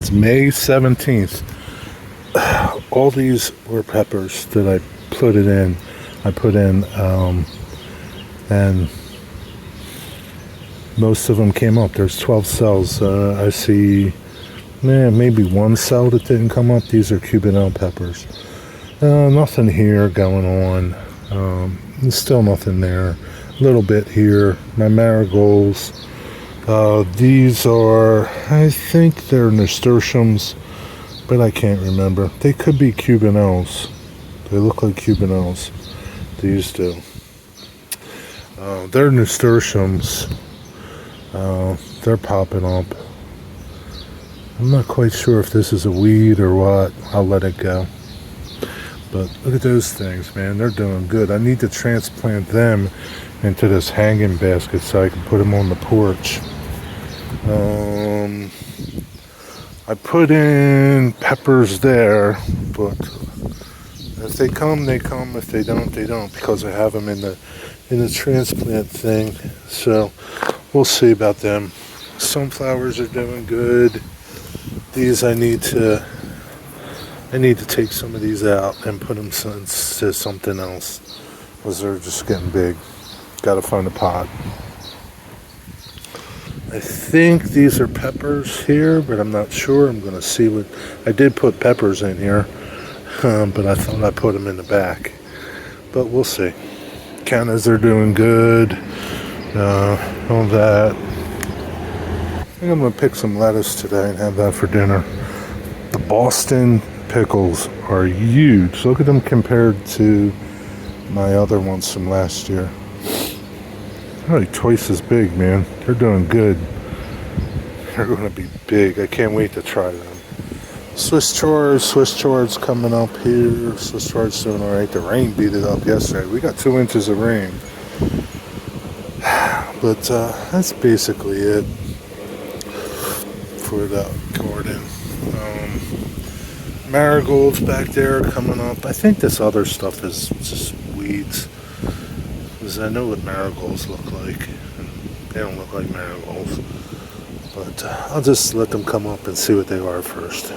It's May 17th. All these were peppers that I put in, and most of them came up. There's 12 cells. I see maybe one cell that didn't come up. These are Cubanelle peppers. Nothing here going on. There's still nothing there. A little bit here. My marigolds. These are, I think they're nasturtiums, but I can't remember. They could be cubanelles. They look like cubanelles. These do. They're nasturtiums. They're popping up. I'm not quite sure if this is a weed or what. I'll let it go. But look at those things, man. They're doing good. I need to transplant them into this hanging basket so I can put them on the porch. I put in peppers there, but if they come, they come. If they don't, they don't, because I have them in the transplant thing. So we'll see about them. Sunflowers are doing good. These I need to take some of these out and put them into something else, because they're just getting big. Got to find a pot. I think these are peppers here, but I'm not sure. I'm going to see what... I did put peppers in here, but I thought I put them in the back. But we'll see. Cannas are doing good. All that. I think I'm going to pick some lettuce today and have that for dinner. The Boston pickles are huge. Look at them compared to my other ones from last year. They're like twice as big, man. They're doing good. They're going to be big. I can't wait to try them. Swiss Chard's coming up here. Swiss Chard's doing all right. The rain beat it up yesterday. We got 2 inches of rain. But that's basically it for the garden. Marigolds back there coming up. I think this other stuff is just weeds. Because I know what marigolds look like. And they don't look like marigolds. But I'll just let them come up and see what they are first.